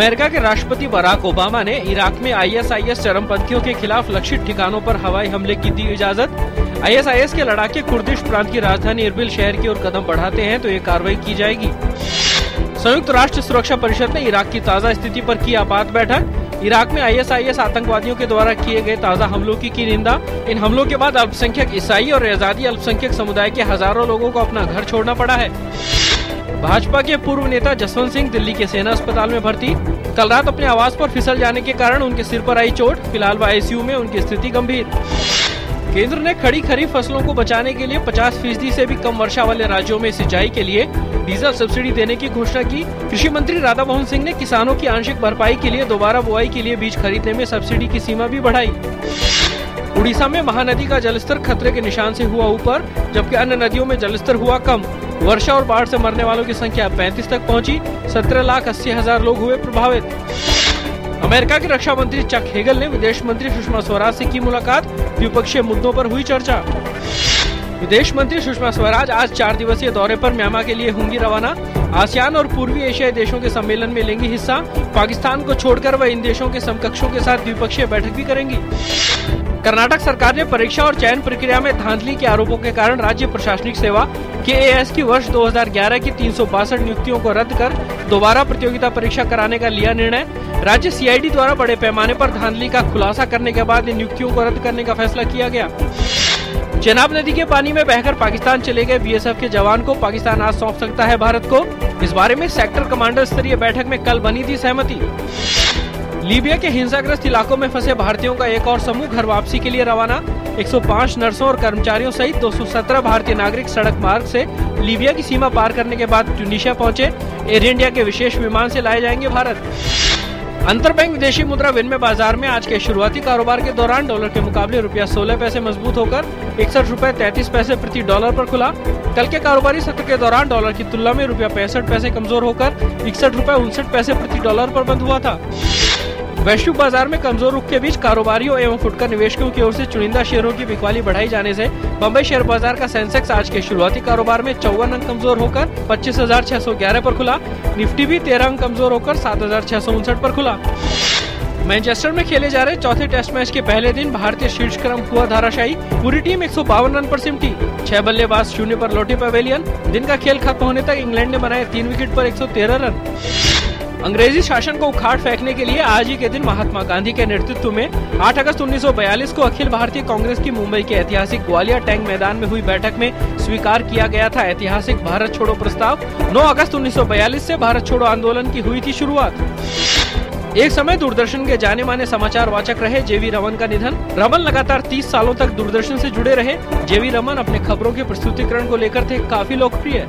America के राष्ट्रपति Barack Obama ने इराक में ISIS चरमपंथियों के खिलाफ लक्षित ठिकानों पर हवाई हमले की दी इजाजत। ISIS के लड़ाके कुर्दिश प्रांत की राजधानी इरबिल शहर की ओर कदम बढ़ाते हैं तो ये कार्रवाई की जाएगी। संयुक्त राष्ट्र सुरक्षा परिषद ने इराक की ताज़ा स्थिति पर की आपात बैठक। इराक में ISIS आतंकवादियों के द्वारा किए गए ताज़ा हमलों की निंदा। इन हमलों के बाद अल्पसंख्यक ईसाई और आजादी अल्पसंख्यक समुदाय के हजारों लोगों को अपना घर छोड़ना पड़ा है। भाजपा के पूर्व नेता जसवंत सिंह दिल्ली के सेना अस्पताल में भर्ती। कल रात अपने आवास पर फिसल जाने के कारण उनके सिर पर आई चोट। फिलहाल वह ICU में, उनकी स्थिति गंभीर। केंद्र ने खड़ी खरीफ फसलों को बचाने के लिए 50% से भी कम वर्षा वाले राज्यों में सिंचाई के लिए डीजल सब्सिडी देने की घोषणा की। कृषि मंत्री राधा मोहन सिंह ने किसानों की आंशिक भरपाई के लिए दोबारा बुआई के लिए बीज खरीदने में सब्सिडी की सीमा भी बढ़ाई। उड़ीसा में महानदी का जलस्तर खतरे के निशान से हुआ ऊपर, जबकि अन्य नदियों में जलस्तर हुआ कम। वर्षा और बाढ़ से मरने वालों की संख्या 35 तक पहुंची। 17,80,000 लोग हुए प्रभावित। अमेरिका के रक्षा मंत्री चक हेगल ने विदेश मंत्री सुषमा स्वराज से की मुलाकात। द्विपक्षीय मुद्दों पर हुई चर्चा। विदेश मंत्री सुषमा स्वराज आज 4 दिवसीय दौरे पर म्यांमार के लिए होंगी रवाना। आसियान और पूर्वी एशियाई देशों के सम्मेलन में लेंगी हिस्सा। पाकिस्तान को छोड़कर वह इन देशों के समकक्षों के साथ द्विपक्षीय बैठक भी करेंगी। कर्नाटक सरकार ने परीक्षा और चयन प्रक्रिया में धांधली के आरोपों के कारण राज्य प्रशासनिक सेवा KAS की वर्ष 2011 की 362 नियुक्तियों को रद्द कर दोबारा प्रतियोगिता परीक्षा कराने का लिया निर्णय। राज्य CID द्वारा बड़े पैमाने पर धांधली का खुलासा करने के बाद इन नियुक्तियों को रद्द करने का फैसला किया गया। चेनाब नदी के पानी में बहकर पाकिस्तान चले गए BSF के जवान को पाकिस्तान आज सौंप सकता है भारत को। इस बारे में सेक्टर कमांडर स्तरीय बैठक में कल बनी थी सहमति। लीबिया के हिंसाग्रस्त इलाकों में फंसे भारतीयों का एक और समूह घर वापसी के लिए रवाना। 105 नर्सों और कर्मचारियों सहित 217 भारतीय नागरिक सड़क मार्ग से लीबिया की सीमा पार करने के बाद ट्यूनीशिया पहुंचे। एयर इंडिया के विशेष विमान से लाए जाएंगे भारत। अंतरबैंक विदेशी मुद्रा विनिमय बाजार में आज के शुरुआती कारोबार के दौरान डॉलर के मुकाबले रुपया 16 पैसे मजबूत होकर 61 रुपए 33 पैसे प्रति डॉलर पर खुला। कल के कारोबारी सत्र के दौरान डॉलर की तुलना में रुपया 65 पैसे कमजोर होकर 61 रुपए 59 पैसे प्रति डॉलर पर बंद हुआ था। वैश्विक बाजार में कमजोर रुख के बीच कारोबारियों एवं फुटकर निवेशकों की ओर से चुनिंदा शेयरों की बिकवाली बढ़ाई जाने से बम्बई शेयर बाजार का सेंसेक्स आज के शुरुआती कारोबार में 54 अंक कमजोर होकर 25,611 पर खुला। निफ्टी भी 13 अंक कमजोर होकर 7,659 पर खुला। मैनचेस्टर में खेले जा रहे चौथे टेस्ट मैच के पहले दिन भारतीय शीर्ष क्रम हुआ धाराशायी। पूरी टीम 152 रन पर सिमटी। 6 बल्लेबाज 0 पर लौटे पवेलियन। दिन का खेल खत्म होने तक इंग्लैंड ने बनाए 3 विकेट पर 113 रन। अंग्रेजी शासन को उखाड़ फेंकने के लिए आज ही के दिन महात्मा गांधी के नेतृत्व में 8 अगस्त 1942 को अखिल भारतीय कांग्रेस की मुंबई के ऐतिहासिक ग्वालियर टैंक मैदान में हुई बैठक में स्वीकार किया गया था ऐतिहासिक भारत छोड़ो प्रस्ताव। 9 अगस्त 1942 से भारत छोड़ो आंदोलन की हुई थी शुरुआत। एक समय दूरदर्शन के जाने माने समाचार वाचक रहे JV रमन का निधन। रमन लगातार 30 सालों तक दूरदर्शन से जुड़े रहे। JV रमन अपने खबरों के प्रस्तुतिकरण को लेकर थे काफी लोकप्रिय।